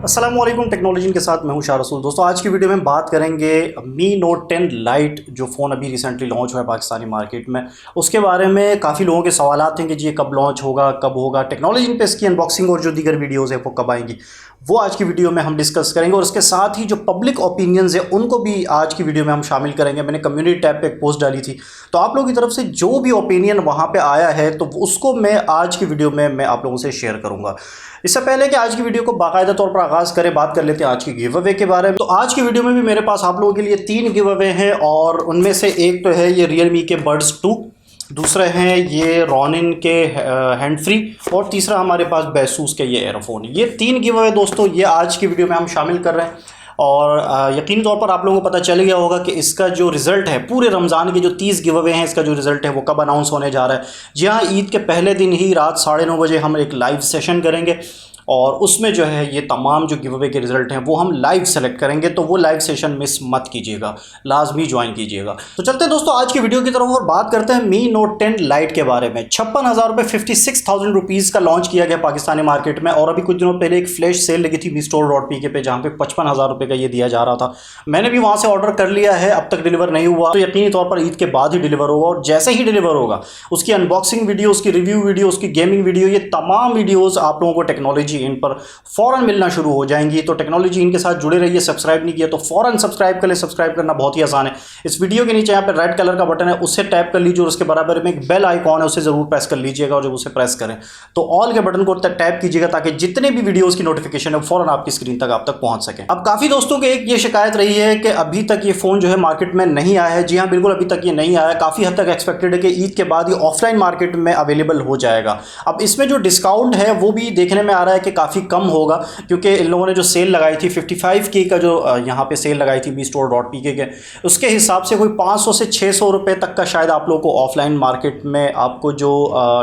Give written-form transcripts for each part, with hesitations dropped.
अस्सलामुअलैकुम टेक्नोलॉजी के साथ मैं हूं शाह रसूल। दोस्तों आज की वीडियो में बात करेंगे मी नोट 10 लाइट जो फ़ोन अभी रिसेंटली लॉन्च हुआ है पाकिस्तानी मार्केट में, उसके बारे में काफ़ी लोगों के सवालात हैं कि जी ये कब लॉन्च होगा, कब होगा, टेक्नोलॉजी पे इसकी अनबॉक्सिंग और जो दीगर वीडियोज़ है वो कब आएंगी, वो आज की वीडियो में हम डिस्कस करेंगे। और उसके साथ ही जो पब्लिक ओपिनियंस है उनको भी आज की वीडियो में हम शामिल करेंगे। मैंने कम्युनिटी टैब पे एक पोस्ट डाली थी, तो आप लोगों की तरफ से जो भी ओपिनियन वहाँ पे आया है तो उसको मैं आज की वीडियो में मैं आप लोगों से शेयर करूँगा। इससे पहले कि आज की वीडियो को बाकायदा तौर पर आगाज़ करें, बात कर लेते हैं आज की गिव अवे के बारे में। तो आज की वीडियो में भी मेरे पास आप लोगों के लिए 3 गिव अवे हैं और उनमें से एक तो है ये Realme के बड्स 2, दूसरे हैं ये रॉनिन के हैंड फ्री और तीसरा हमारे पास बैसूस के ये एयरफोन। ये 3 गिव अवे दोस्तों ये आज की वीडियो में हम शामिल कर रहे हैं और यकीनी तौर पर आप लोगों को पता चल गया होगा कि इसका जो रिज़ल्ट है पूरे रमज़ान के जो 30 गिव अवे हैं, इसका जो रिज़ल्ट है वो कब अनाउंस होने जा रहा है। जी हाँ, ईद के पहले दिन ही रात 9:30 बजे हम एक लाइव सेशन करेंगे और उसमें जो है ये तमाम जो गिव अवे के रिज़ल्ट हैं वो हम लाइव सेलेक्ट करेंगे, तो वो लाइव सेशन मिस मत कीजिएगा, लाजमी ज्वाइन कीजिएगा। तो चलते हैं दोस्तों आज की वीडियो की तरफ और बात करते हैं मी नोट 10 लाइट के बारे में। 56,000 रुपये 56,000 रुपीज़ का लॉन्च किया गया पाकिस्तानी मार्केट में और अभी कुछ दिनों पहले एक फ्लैश सेल लगी थी mistore.pk पे जहाँ पे 55,000 रुपये का ये दिया जा रहा था। मैंने भी वहाँ से ऑर्डर कर लिया है, अब तक डिलीवर नहीं हुआ, तो यकीनी तौर पर ईद के बाद ही डिलीवर होगा और जैसे ही डिलीवर होगा उसकी अनबॉक्सिंग वीडियो, उसकी रिव्यू वीडियो, उसकी गेमिंग वीडियो, ये तमाम वीडियोज़ आप लोगों को टेक्नोलॉजी इन पर फ़ौरन मिलना शुरू हो जाएंगी। तो टेक्नोलॉजी इनके साथ जुड़े रहिए। सब्सक्राइब नहीं किया तो फ़ौरन सब्सक्राइब कर ले, सब्सक्राइब करना बहुत ही आसान है। इस वीडियो के नीचे यहाँ पे रेड कलर का बटन है, उससे टैप कर लीजिए और उसके बराबर में एक बेल आइकॉन है, उसे ज़रूर प्रेस कर लीजिएगा और जब उसे प्रेस करें तो ऑल के बटन को टैप कीजिएगा ताकि जितने भी वीडियोज़ की नोटिफिकेशन है फ़ौरन आपकी स्क्रीन तक आप तक पहुँच सके। अब काफ़ी दोस्तों के एक ये शिकायत रही है कि अभी तक ये फ़ोन जो है मार्केट में नहीं आया है। जी हाँ, बिल्कुल अभी तक ये नहीं आया है। काफ़ी हद तक एक्सपेक्टेड है कि ईद के बाद ये ऑफलाइन मार्केट में अवेलेबल हो जाएगा। अब इसमें जो डिस्काउंट है वो भी देखने में आ रहा है कि काफ़ी कम होगा, क्योंकि इन लोगों ने जो सेल लगाई थी 55K का जो यहाँ पे सेल लगाई थी mistore.pk के, उसके हिसाब से कोई 500 से 600 रुपये तक का शायद आप लोगों को ऑफलाइन मार्केट में आपको जो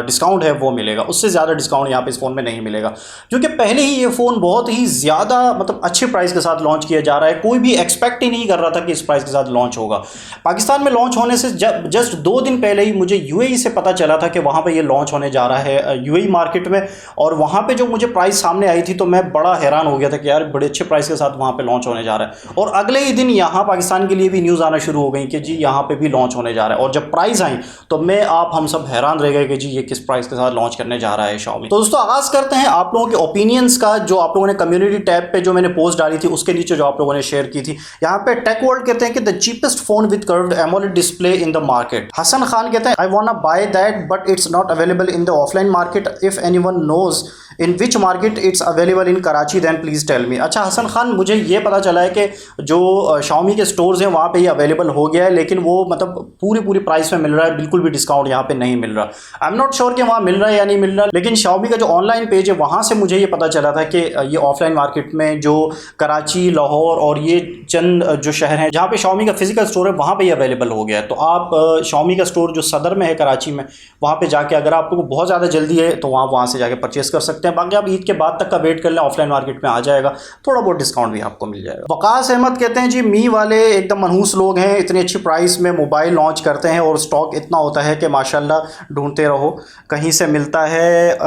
डिस्काउंट है वो मिलेगा। उससे ज़्यादा डिस्काउंट यहाँ पे इस फ़ोन में नहीं मिलेगा, क्योंकि पहले ही ये फ़ोन बहुत ही ज़्यादा मतलब अच्छे प्राइस के साथ लॉन्च किया जा रहा है। कोई भी एक्सपेक्ट ही नहीं कर रहा था कि इस प्राइस के साथ लॉन्च होगा। पाकिस्तान में लॉन्च होने से जस्ट 2 दिन पहले ही मुझे UAE से पता चला था कि वहाँ पर ये लॉन्च होने जा रहा है UAE मार्केट में, और वहाँ पर जो मुझे प्राइस सामने आई थी तो मैं बड़ा हैरान हो गया था कि यार बड़े अच्छे प्राइस के साथ वहाँ पे लॉन्च होने जा रहा है। और अगले ही दिन यहाँ पाकिस्तान के लिए भी न्यूज़ आना शुरू हो गई कि जी यहाँ पे भी लॉन्च होने जा रहा है। और जब प्राइस आई तो मैं आप हम सब हैरान रह गए कि जी ये किस प्राइस के साथ लॉन्च करने जा रहा है Xiaomi। तो दोस्तों आगाज़ करते हैं आप लोगों के ओपिनियंस का, जो आप लोगों ने कम्युनिटी टैब पे जो मैंने पोस्ट डाली थी उसके नीचे जो आप लोगों ने शेयर की थी। यहाँ पे टेक वर्ल्ड कहते हैं कि the cheapest phone with curved AMOLED display in the market. Hasan Khan कहते हैं I want buy that but it's not available in the offline market, if anyone knows in which market it's available in Karachi than please tell me. अच्छा हसन खान, मुझे ये पता चला है कि जो Xiaomi के स्टोर्स हैं वहाँ पे ये अवेलेबल हो गया है, लेकिन वो मतलब पूरी प्राइस में मिल रहा है, बिल्कुल भी डिस्काउंट यहाँ पे नहीं मिल रहा। आई एम नॉट श्योर कि वहाँ मिल रहा है या नहीं मिल रहा, लेकिन Xiaomi का जो ऑनलाइन पेज है वहाँ से मुझे ये पता चला था कि ये ऑफलाइन मार्केट में जो कराची, लाहौर और ये चंद जो शहर हैं जहाँ पे Xiaomi का फिजिकल स्टोर है वहाँ पर ये अवेलेबल हो गया है। तो आप Xiaomi का स्टोर जो सदर में है कराची में, वहाँ पर जाके अगर आपको बहुत ज़्यादा जल्दी है तो वहाँ से जाके परचेस कर सकते हैं। बाकी आप ईद के बाद तक का वेट कर लें, ऑफलाइन मार्केट में आ जाएगा, थोड़ा बहुत डिस्काउंट भी आपको मिल जाएगा। वकास अहमद कहते हैं जी मी वाले एकदम मनहूस लोग हैं, इतनी अच्छी प्राइस में मोबाइल लॉन्च करते हैं और स्टॉक इतना होता है कि माशाल्लाह ढूंढते रहो, कहीं से मिलता है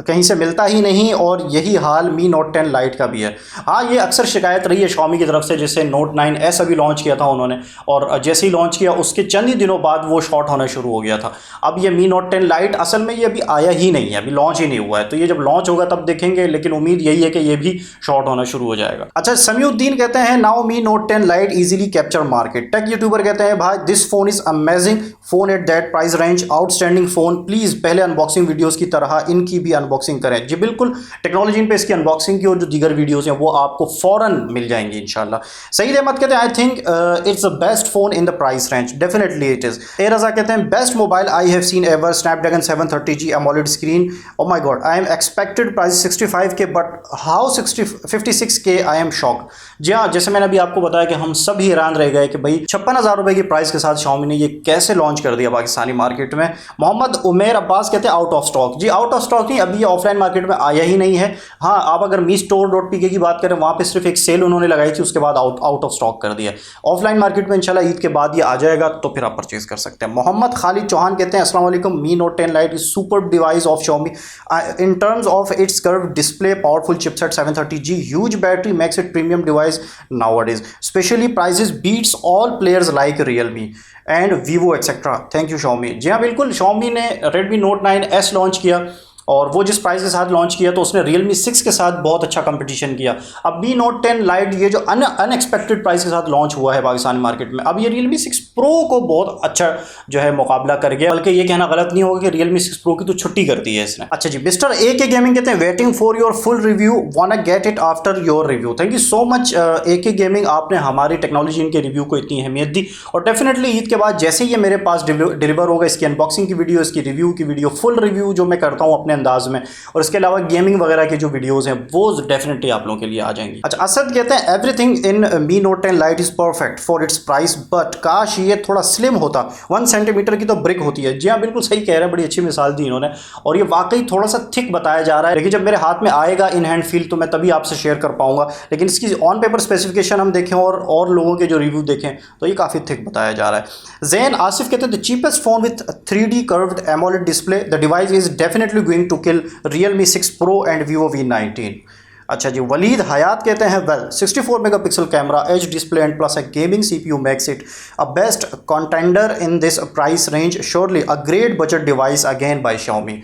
कहीं से मिलता ही नहीं, और यही हाल मी नोट 10 लाइट का भी है। हाँ, ये अक्सर शिकायत रही है Xiaomi की तरफ से, जैसे नोट 9S अभी लॉन्च किया था उन्होंने और जैसे ही लॉन्च किया उसके चंद ही दिनों बाद वो शॉर्ट होना शुरू हो गया था। अब ये मी नोट 10 लाइट असल में ये अभी आया ही नहीं है, अभी लॉन्च ही नहीं हुआ है, तो ये जब लॉन्च होगा तब देखेंगे, लेकिन उम्मीद यही है कि ये भी शॉर्ट होना शुरू हो जाएगा। अच्छा, समीउद्दीन कहते हैं now me note 10 lite easily capture market. Tech YouTuber कहते हैं भाई this phone is amazing phone at that price range, outstanding phone, please पहले अनबॉक्सिंग वीडियोस की तरह इनकी भी अनबॉक्सिंग करें। जी बिल्कुल, टेक्नोलॉजी पे इसकी अनबॉक्सिंग की और जो दीगर वीडियोस हैं वो आपको फौरन मिल जाएंगी इंशाल्लाह। सईद अहमद कहते हैं I think it's the best phone in the price range, definitely it is. A Raza कहते हैं best mobile I have seen ever, Snapdragon 730G AMOLED screen, oh my god I am expected price 65K but how 56K I am shocked. जी हाँ, जैसे मैंने अभी आपको बताया कि हम सब ही हैरान रह गए कि भाई 56,000 रुपये की प्राइस के साथ Xiaomi ने ये कैसे लॉन्च कर दिया पाकिस्तानी मार्केट में। मोहम्मद उमेर अब्बास कहते हैं आउट ऑफ स्टॉक। जी आउट ऑफ स्टॉक नहीं, अभी ये ऑफलाइन मार्केट में आया ही नहीं है। हाँ, आप अगर mistore.pk की बात करें वहाँ पे सिर्फ एक सेल उन्होंने लगाई थी, उसके बाद आउट ऑफ स्टॉक कर दिया। ऑफलाइन मार्केट में इंशाल्लाह ईद के बाद ये आ जाएगा तो फिर आप परचेज कर सकते हैं। मोहम्मद खालिद चौहान कहते हैं अस्सलाम वालेकुम, Mi note 10 Lite is super device of Xiaomi in terms of it's curve curved display, powerful chipset 730G, huge battery makes it premium device nowadays. Especially prices beats all players like Realme and Vivo etc. Thank you Xiaomi। जी हाँ बिल्कुल, Xiaomi ने Redmi Note 9S launch किया और वो जिस price के साथ launch किया तो उसने Realme 6 के साथ बहुत अच्छा कंपटीशन किया। अब Mi Note 10 Lite ये जो अनएक्सपेक्टेड प्राइस के साथ लॉन्च हुआ है पाकिस्तानी मार्केट में, अब ये Realme 6 Pro को बहुत अच्छा जो है मुकाबला कर गया, बल्कि ये कहना गलत नहीं होगा कि Realme 6 Pro की तो छुट्टी कर दी है इसने। अच्छा जी, मिस्टर AK गेमिंग कहते हैं waiting for your full review, वांना get it after your review. Thank you so much AK gaming, आपने हमारी टेक्नोलॉजी इनके रिव्यू को इतनी अहमियत दी और डेफिनेटली ईद के बाद जैसे ही ये मेरे पास डिलीवर होगा, इसकी अनबॉक्सिंग की वीडियो, इसकी रिव्यू की वीडियो, फुल रिव्यू जो मैं करता हूँ अपने अंदाज में, और इसके अलावा गेमिंग वगैरह की जो वीडियोस हैं वो डेफिनेटली आप लोगों के लिए आ जाएंगी। अच्छा, असद कहते हैं everything in Mi Note 10 Lite is perfect for its price but काश ये थोड़ा स्लिम होता, 1 सेंटीमीटर की तो ब्रिक होती है। जी हाँ बिल्कुल सही कह रहे हैं, बड़ी अच्छी मिसाल दी इन्होंने और ये वाकई थोड़ा सा थिक बताया जा रहा है, लेकिन जब मेरे हाथ में आएगा इन हैंड फील तो मैं तभी आपसे शेयर कर पाऊंगा। लेकिन इसकी ऑन पेपर स्पेसिफिकेशन हम देखें और लोगों के जो रिव्यू देखें तो ये काफ़ी थिक बताया जा रहा है। जैन आसिफ कहते हैं the cheapest phone with 3D curved AMOLED display, the device is definitely going to kill Realme 6 Pro and Vivo V19। अच्छा जी, वलीद हयात कहते हैं well 64 megapixel camera, H display and plus a gaming CPU makes it a best contender in this price range, surely a great budget device again by Xiaomi।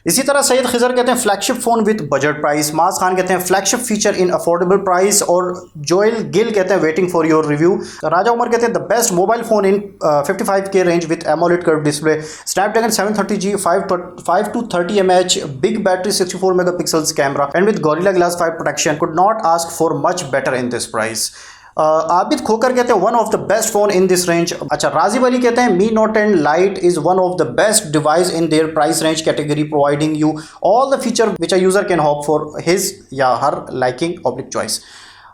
इसी तरह सैयद खिजर कहते हैं flagship phone with budget price, Maaz Khan कहते हैं flagship feature in affordable price और Joel Gill कहते हैं waiting for your review. Raja Umar कहते हैं the best mobile phone in 55K range with AMOLED curve display, Snapdragon 730G 5 to 30 mAh, big battery 64 megapixels camera and with Gorilla Glass 5 protection, could not ask for much better in this price. Abid Khokhar कहते हैं one of the best phone in this range. अच्छा, राजीव अली कहते हैं Mi Note 10 Lite is one of the best device in their price range category, providing you all the feature which a user can hope for his या हर liking oblique choice.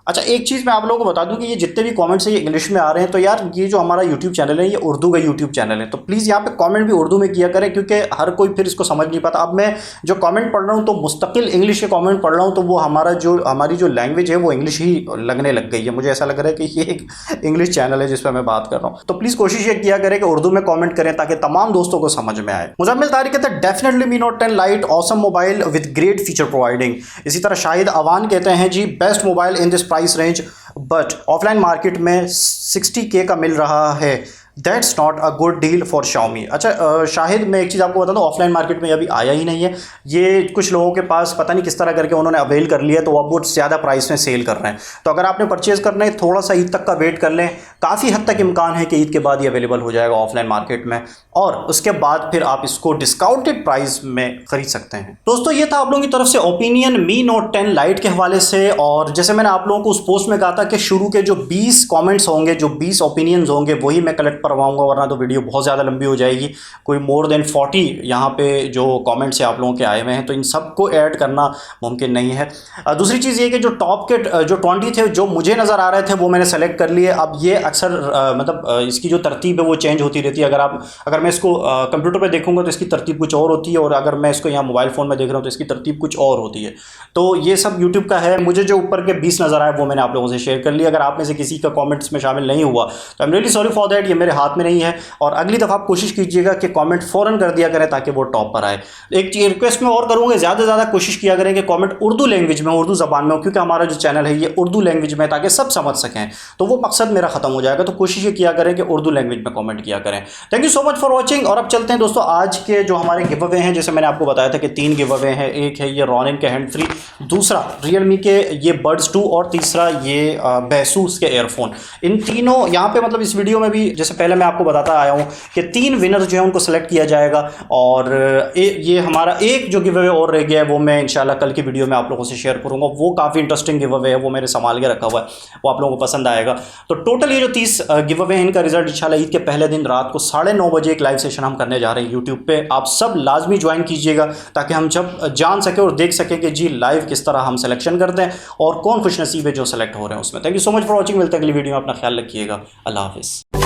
अच्छा, एक चीज़ मैं आप लोगों को बता दूं कि ये जितने भी कमेंट्स हैं ये इंग्लिश में आ रहे हैं, तो यार ये जो हमारा यूट्यूब चैनल है ये उर्दू का यूट्यूब चैनल है, तो प्लीज़ यहाँ पे कमेंट भी उर्दू में किया करें क्योंकि हर कोई फिर इसको समझ नहीं पाता। अब मैं जो कमेंट पढ़ रहा हूँ तो मुस्तकिल इंग्लिश के कमेंट पढ़ रहा हूँ तो वो हमारी जो लैंग्वेज है वो इंग्लिश ही लगने लग गई है। मुझे ऐसा लग रहा है कि ये एक इंग्लिश चैनल है जिस पर मैं बात कर रहा हूँ, तो प्लीज़ कोशिश ये किया करें कि उर्दू में कॉमेंट करें ताकि तमाम दोस्तों को समझ में आए। मुजम्मिल तारिक कहते हैं definitely Mi Note 10 Lite awesome mobile with great feature providing. इसी तरह शाहिद अवान कहते हैं जी best mobile in this price range but offline market में 60K का मिल रहा है, that's not a good deal for Xiaomi। अच्छा शाहिद, मैं एक चीज़ आपको बता दूँ, ऑफलाइन मार्केट में अभी आया ही नहीं है, ये कुछ लोगों के पास पता नहीं किस तरह करके उन्होंने अवेल कर लिया तो वो बहुत ज़्यादा प्राइस में सेल कर रहे हैं। तो अगर आपने परचेज़ करना है थोड़ा सा ईद तक का वेट कर लें, काफ़ी हद तक इम्कान है कि ईद के बाद ये अवेलेबल हो जाएगा ऑफलाइन मार्केट में और उसके बाद फिर आप इसको डिस्काउंटेड प्राइस में खरीद सकते हैं। दोस्तों ये था आप लोगों की तरफ से ओपिनियन Mi Note 10 Lite के हवाले से, और जैसे मैंने आप लोगों को उस पोस्ट में कहा था कि शुरू के जो 20 कमेंट्स होंगे, जो 20 ओपिनियंस होंगे वही मैं कलेक्ट करवाऊंगा, वरना तो वीडियो बहुत ज़्यादा लंबी हो जाएगी। कोई मोर देन 40 यहाँ पे जो कमेंट्स आप लोगों के आए हुए हैं तो इन सबको ऐड करना मुमकिन नहीं है। दूसरी चीज़ ये कि जो टॉप के जो 20 थे जो मुझे नज़र आ रहे थे वो मैंने सेलेक्ट कर लिए। अब ये अक्सर मतलब इसकी जो तरतीब है वो चेंज होती रहती है। अगर मैं इसको कंप्यूटर पे देखूंगा तो इसकी तरतीब कुछ और होती है, और अगर मैं इसको यहाँ मोबाइल फ़ोन में देख रहा हूँ तो इसकी तरतीब कुछ और होती है। तो ये सब यूट्यूब का है। मुझे जो ऊपर के 20 नज़र आए वो मैंने आप लोगों से शेयर कर लिया। अगर आप में से किसी का कमेंट्स में शामिल नहीं हुआ तो I am really sorry for that, ये मेरे हाथ में नहीं है। और अगली दफ़ा आप कोशिश कीजिएगा कि कमेंट फ़ौरन कर दिया करें ताकि वो टॉप पर आए। एक रिक्वेस्ट मैं और करूँगा, ज़्यादा से ज़्यादा कोशिश किया करें कि कमेंट उर्दू लैंग्वेज में, उर्दू ज़बान में हो, क्योंकि हमारा जो चैनल है ये उर्दू लैंग्वेज में, ताकि सब समझ सकें। तो वो मकसद मेरा ख़त्म हो जाएगा। तो कोशिश ये किया करें कि उर्दू लैंग्वेज में कमेंट किया करें। Thank you so much for watching. और अब चलते हैं दोस्तों आज के जो हमारे गिव अवे हैं, जैसे मैंने आपको बताया था कि 3 गिव अवे हैं। एक है ये रॉनिन के हैंड फ्री, दूसरा रियलमी के ये बड्स 2 और तीसरा ये बेसूस के एयरफोन। इन तीनों यहाँ पे मतलब इस वीडियो में भी जैसे पहले मैं आपको बताता आया हूँ कि 3 विनर जो है उनको सेलेक्ट किया जाएगा। और ये हमारा एक जो गिव अवे और रह गया है वो मैं इंशाल्लाह कल की वीडियो में आप लोगों से शेयर करूँगा। वो काफ़ी इंटरेस्टिंग गिव अवे है, वो मैंने संभाल के रखा हुआ है, वो आप लोगों को पसंद आएगा। तो टोटल ये जो 30 गिव अवे हैं इनका रिजल्ट इंशाल्लाह ईद के पहले दिन रात को 9:30 बजे एक लाइव सेशन हम करने जा रहे हैं यूट्यूब पे। आप सब लाजमी ज्वाइन कीजिएगा ताकि हम जब जान सके और देख सके कि जी लाइव किस तरह हम सिलेक्शन करते हैं और कौन खुश नसीब है जो सेलेक्ट हो रहे हैं उसमें। Thank you so much for watching. मिलते हैं अगली वीडियो में, अपना ख्याल रखिएगा। अल्लाह हाफिज़।